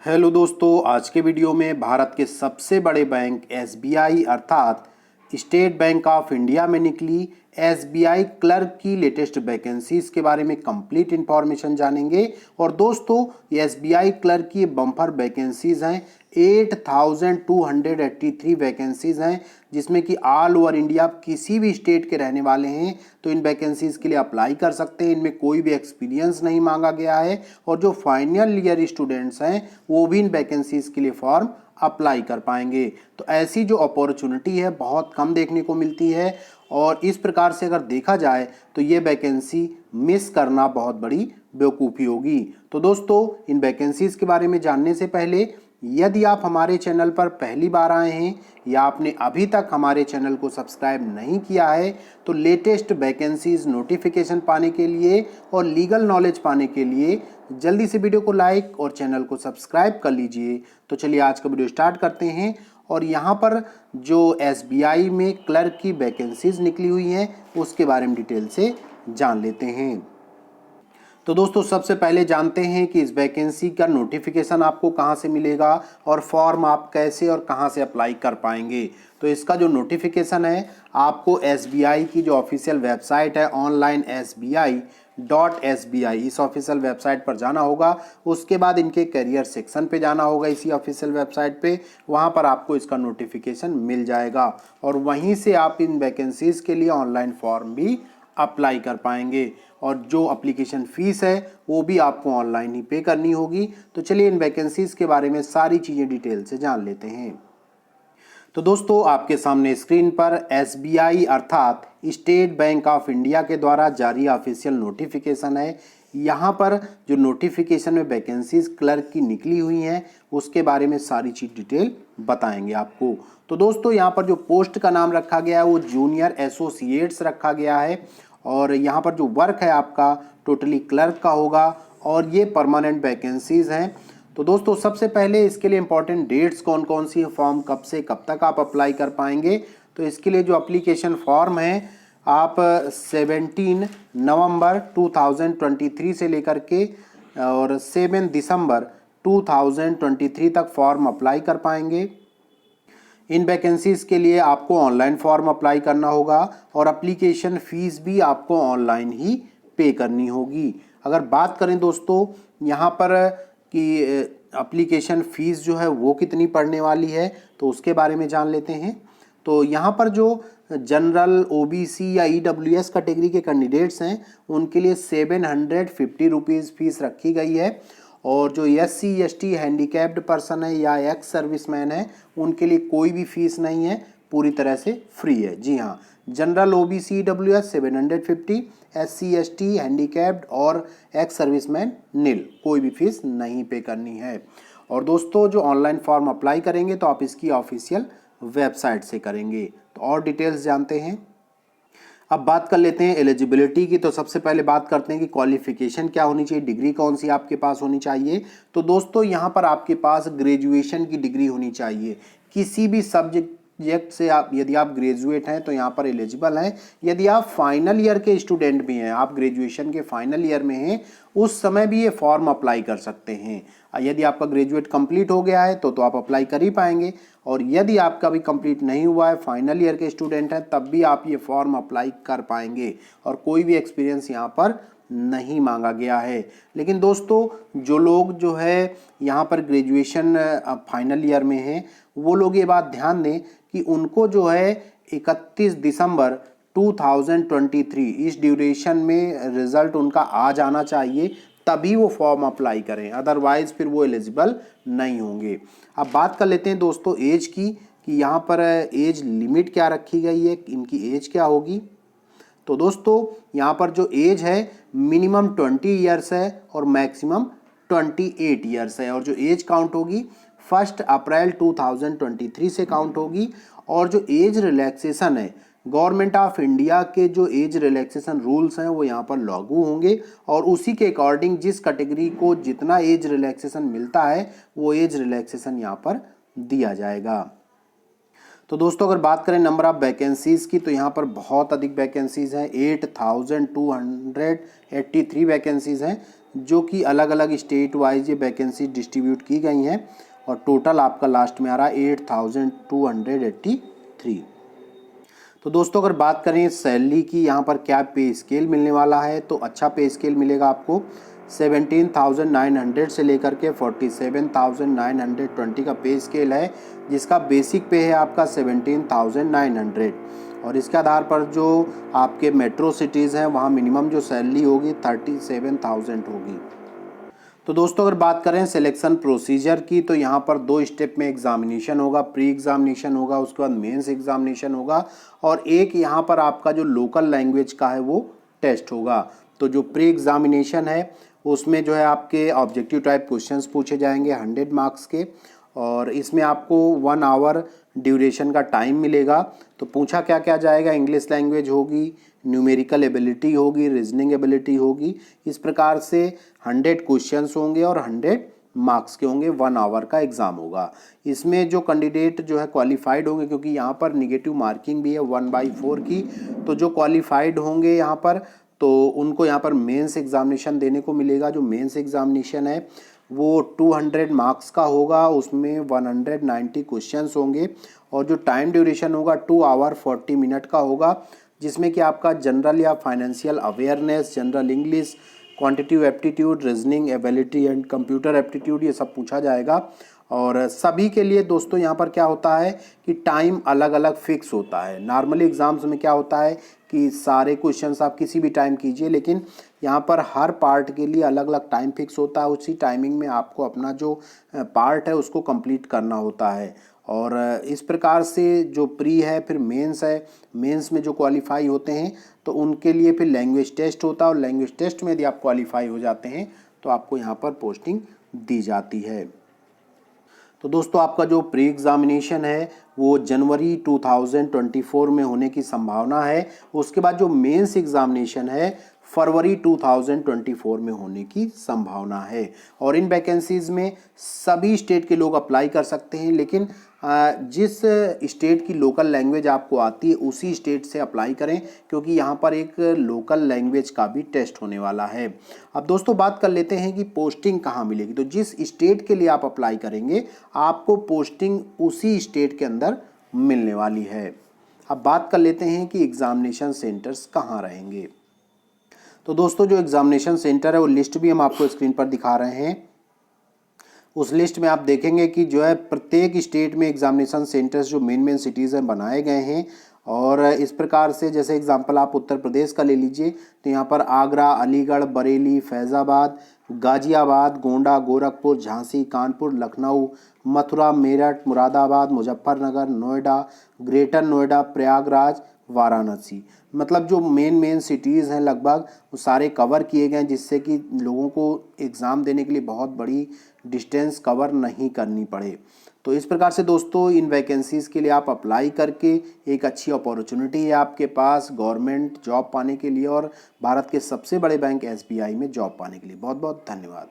Hello दोस्तों, आज के वीडियो में भारत के सबसे बड़े बैंक एसबीआई अर्थात स्टेट बैंक ऑफ इंडिया में निकली एसबीआई क्लर्क की लेटेस्ट वैकेंसीज के बारे में कंप्लीट इंफॉर्मेशन जानेंगे। और दोस्तों, ये एसबीआई क्लर्क की बम्पर वैकेंसीज हैं। 8283 वैकेंसीज हैं, जिसमें कि ऑल ओवर इंडिया किसी भी स्टेट के रहने वाले हैं तो इन वैकेंसीज के लिए अप्लाई कर सकते हैं। इनमें कोई भी एक्सपीरियंस नहीं मांगा गया है और जो फाइनल ईयर स्टूडेंट्स हैं वो भी इन वैकेंसीज के लिए फॉर्म अप्लाई कर पाएंगे। तो ऐसी जो अपॉर्चुनिटी है बहुत कम देखने को मिलती है और इस प्रकार से अगर देखा जाए तो ये वैकेंसी मिस करना बहुत बड़ी बेवकूफ़ी होगी। तो दोस्तों, इन वैकेंसीज के बारे में जानने से पहले यदि आप हमारे चैनल पर पहली बार आए हैं या आपने अभी तक हमारे चैनल को सब्सक्राइब नहीं किया है तो लेटेस्ट वैकेंसीज नोटिफिकेशन पाने के लिए और लीगल नॉलेज पाने के लिए जल्दी से वीडियो को लाइक और चैनल को सब्सक्राइब कर लीजिए। तो चलिए आज का वीडियो स्टार्ट करते हैं और यहाँ पर जो एसबीआई में क्लर्क की वैकेंसीज निकली हुई हैं उसके बारे में डिटेल से जान लेते हैं। तो दोस्तों, सबसे पहले जानते हैं कि इस वैकेंसी का नोटिफिकेशन आपको कहां से मिलेगा और फॉर्म आप कैसे और कहां से अप्लाई कर पाएंगे। तो इसका जो नोटिफिकेशन है आपको एसबीआई की जो ऑफिशियल वेबसाइट है onlinesbi.sbi इस ऑफिशियल वेबसाइट पर जाना होगा। उसके बाद इनके करियर सेक्शन पे जाना होगा इसी ऑफिशियल वेबसाइट पे, वहाँ पर आपको इसका नोटिफिकेशन मिल जाएगा और वहीं से आप इन वैकेंसीज़ के लिए ऑनलाइन फॉर्म भी अप्लाई कर पाएंगे और जो एप्लीकेशन फ़ीस है वो भी आपको ऑनलाइन ही पे करनी होगी। तो चलिए इन वैकेंसीज़ के बारे में सारी चीज़ें डिटेल से जान लेते हैं। तो दोस्तों, आपके सामने स्क्रीन पर एसबीआई अर्थात स्टेट बैंक ऑफ इंडिया के द्वारा जारी ऑफिशियल नोटिफिकेशन है। यहाँ पर जो नोटिफिकेशन में वैकेंसीज क्लर्क की निकली हुई हैं उसके बारे में सारी चीज़ डिटेल बताएंगे आपको। तो दोस्तों, यहाँ पर जो पोस्ट का नाम रखा गया है वो जूनियर एसोसिएट्स रखा गया है और यहाँ पर जो वर्क है आपका टोटली क्लर्क का होगा और ये परमानेंट वैकेंसीज हैं। तो दोस्तों, सबसे पहले इसके लिए इंपॉर्टेंट डेट्स कौन कौन सी है, फॉर्म कब से कब तक आप अप्लाई कर पाएंगे। तो इसके लिए जो अप्लीकेशन फॉर्म है आप 17 नवंबर 2023 से लेकर के और 7 दिसंबर 2023 तक फॉर्म अप्लाई कर पाएंगे। इन वैकेंसीज़ के लिए आपको ऑनलाइन फॉर्म अप्लाई करना होगा और एप्लीकेशन फ़ीस भी आपको ऑनलाइन ही पे करनी होगी। अगर बात करें दोस्तों यहाँ पर कि एप्लीकेशन फ़ीस जो है वो कितनी पड़ने वाली है तो उसके बारे में जान लेते हैं। तो यहाँ पर जो जनरल ओबीसी या ईडब्ल्यूएस कैटेगरी के कैंडिडेट्स हैं उनके लिए 750 रुपीज़ फ़ीस रखी गई है और जो SC ST हैंडीकैप्ड पर्सन है या एक्स सर्विसमैन है उनके लिए कोई भी फीस नहीं है, पूरी तरह से फ्री है। जी हाँ, general OBC EWS 750, SC ST handicapped और एक्स सर्विसमैन नील, कोई भी फीस नहीं पे करनी है। और दोस्तों, जो ऑनलाइन फॉर्म अप्लाई करेंगे तो आप इसकी ऑफिशियल वेबसाइट से करेंगे। तो और डिटेल्स जानते हैं। अब बात कर लेते हैं एलिजिबिलिटी की। तो सबसे पहले बात करते हैं कि क्वालिफिकेशन क्या होनी चाहिए, डिग्री कौन सी आपके पास होनी चाहिए। तो दोस्तों, यहाँ पर आपके पास ग्रेजुएशन की डिग्री होनी चाहिए किसी भी सब्जेक्ट से। आप यदि आप ग्रेजुएट हैं तो यहाँ पर एलिजिबल हैं। यदि आप फाइनल ईयर के स्टूडेंट भी हैं, आप ग्रेजुएशन के फाइनल ईयर में हैं, उस समय भी ये फॉर्म अप्लाई कर सकते हैं। यदि आपका ग्रेजुएट कंप्लीट हो गया है तो आप अप्लाई कर ही पाएंगे और यदि आपका भी कंप्लीट नहीं हुआ है, फाइनल ईयर के स्टूडेंट हैं, तब भी आप ये फॉर्म अप्लाई कर पाएंगे और कोई भी एक्सपीरियंस यहाँ पर नहीं मांगा गया है। लेकिन दोस्तों, जो लोग जो है यहाँ पर ग्रेजुएशन फाइनल ईयर में हैं वो लोग ये बात ध्यान दें कि उनको जो है 31 दिसंबर 2023 इस ड्यूरेशन में रिजल्ट उनका आ जाना चाहिए, तभी वो फॉर्म अप्लाई करें, अदरवाइज फिर वो एलिजिबल नहीं होंगे। अब बात कर लेते हैं दोस्तों एज की कि यहाँ पर एज लिमिट क्या रखी गई है, इनकी एज क्या होगी। तो दोस्तों, यहाँ पर जो एज है मिनिमम 20 ईयर्स है और मैक्सिमम 28 ईयर्स है और जो एज काउंट होगी 1 अप्रैल 2023 से काउंट होगी। और जो एज रिलैक्सेशन है, गवर्नमेंट ऑफ इंडिया के जो एज रिलैक्सेशन रूल्स हैं वो यहाँ पर लागू होंगे और उसी के अकॉर्डिंग जिस कैटेगरी को जितना एज रिलैक्सेशन मिलता है वो एज रिलैक्सेशन यहाँ पर दिया जाएगा। तो दोस्तों, अगर बात करें नंबर ऑफ वैकेंसीज़ की तो यहाँ पर बहुत अधिक वैकेंसीज़ हैं। 8283 वैकेंसीज़ हैं, जो कि अलग अलग स्टेट वाइज ये वैकेंसी डिस्ट्रीब्यूट की गई हैं और टोटल आपका लास्ट में आ रहा है 8283। तो दोस्तों अगर बात करें सैलरी की, यहाँ पर क्या पे स्केल मिलने वाला है, तो अच्छा पे स्केल मिलेगा आपको 17,900 से लेकर के 47,920 का पे स्केल है, जिसका बेसिक पे है आपका 17,900 और इसके आधार पर जो आपके मेट्रो सिटीज़ हैं वहाँ मिनिमम जो सैलरी होगी 37,000 होगी। तो दोस्तों अगर बात करें सिलेक्शन प्रोसीजर की, तो यहाँ पर 2 स्टेप में एग्जामिनेशन होगा, प्री एग्जामिनेशन होगा, उसके बाद मेंस एग्जामिनेशन होगा और एक यहाँ पर आपका जो लोकल लैंग्वेज का है वो टेस्ट होगा। तो जो प्री एग्जामिनेशन है उसमें जो है आपके ऑब्जेक्टिव टाइप क्वेश्चंस पूछे जाएंगे 100 मार्क्स के और इसमें आपको 1 आवर ड्यूरेशन का टाइम मिलेगा। तो पूछा क्या क्या जाएगा, इंग्लिश लैंग्वेज होगी, न्यूमेरिकल एबिलिटी होगी, रीजनिंग एबिलिटी होगी। इस प्रकार से 100 क्वेश्चंस होंगे और 100 मार्क्स के होंगे, 1 आवर का एग्ज़ाम होगा। इसमें जो कैंडिडेट जो है क्वालिफाइड होंगे, क्योंकि यहाँ पर निगेटिव मार्किंग भी है 1/4 की, तो जो क्वालिफाइड होंगे यहाँ पर तो उनको यहाँ पर मेंस एग्जामिनेशन देने को मिलेगा। जो मेंस एग्जामिनेशन है वो 200 मार्क्स का होगा, उसमें 190 क्वेश्चंस होंगे और जो टाइम ड्यूरेशन होगा 2 आवर 40 मिनट का होगा, जिसमें कि आपका जनरल या financial awareness, general English, quantitative aptitude, reasoning ability and computer aptitude ये सब पूछा जाएगा। और सभी के लिए दोस्तों यहाँ पर क्या होता है कि टाइम अलग अलग फिक्स होता है। नॉर्मली एग्जाम्स में क्या होता है कि सारे क्वेश्चंस आप किसी भी टाइम कीजिए, लेकिन यहाँ पर हर पार्ट के लिए अलग अलग टाइम फिक्स होता है। उसी टाइमिंग में आपको अपना जो पार्ट है उसको कंप्लीट करना होता है। और इस प्रकार से जो प्री है फिर मेंस है, मेंस में जो क्वालिफाई होते हैं तो उनके लिए फिर लैंग्वेज टेस्ट होता है और लैंग्वेज टेस्ट में यदि आप क्वालिफाई हो जाते हैं तो आपको यहाँ पर पोस्टिंग दी जाती है। तो दोस्तों आपका जो प्री एग्जामिनेशन है वो जनवरी 2024 में होने की संभावना है। उसके बाद जो मेंस एग्जामिनेशन है फरवरी 2024 में होने की संभावना है। और इन वैकेंसीज़ में सभी स्टेट के लोग अप्लाई कर सकते हैं, लेकिन जिस स्टेट की लोकल लैंग्वेज आपको आती है उसी स्टेट से अप्लाई करें, क्योंकि यहाँ पर एक लोकल लैंग्वेज का भी टेस्ट होने वाला है। अब दोस्तों बात कर लेते हैं कि पोस्टिंग कहाँ मिलेगी। तो जिस स्टेट के लिए आप अप्लाई करेंगे आपको पोस्टिंग उसी स्टेट के अंदर मिलने वाली है। अब बात कर लेते हैं कि एग्जामिनेशन सेंटर्स कहाँ रहेंगे। तो दोस्तों जो एग्जामिनेशन सेंटर है वो लिस्ट भी हम आपको स्क्रीन पर दिखा रहे हैं। उस लिस्ट में आप देखेंगे कि जो है प्रत्येक स्टेट में एग्जामिनेशन सेंटर्स जो मेन सिटीज़ हैं बनाए गए हैं। और इस प्रकार से जैसे एग्जांपल आप उत्तर प्रदेश का ले लीजिए तो यहाँ पर आगरा, अलीगढ़, बरेली, फैज़ाबाद, गाजियाबाद, गोंडा, गोरखपुर, झांसी, कानपुर, लखनऊ, मथुरा, मेरठ, मुरादाबाद, मुजफ्फरनगर, नोएडा, ग्रेटर नोएडा, प्रयागराज, वाराणसी, मतलब जो मेन सिटीज़ हैं लगभग वो सारे कवर किए गए हैं, जिससे कि लोगों को एग्ज़ाम देने के लिए बहुत बड़ी डिस्टेंस कवर नहीं करनी पड़े। तो इस प्रकार से दोस्तों इन वैकेंसीज़ के लिए आप अप्लाई करके एक अच्छी अपॉर्चुनिटी है आपके पास गवर्नमेंट जॉब पाने के लिए और भारत के सबसे बड़े बैंक SBI में जॉब पाने के लिए। बहुत बहुत धन्यवाद।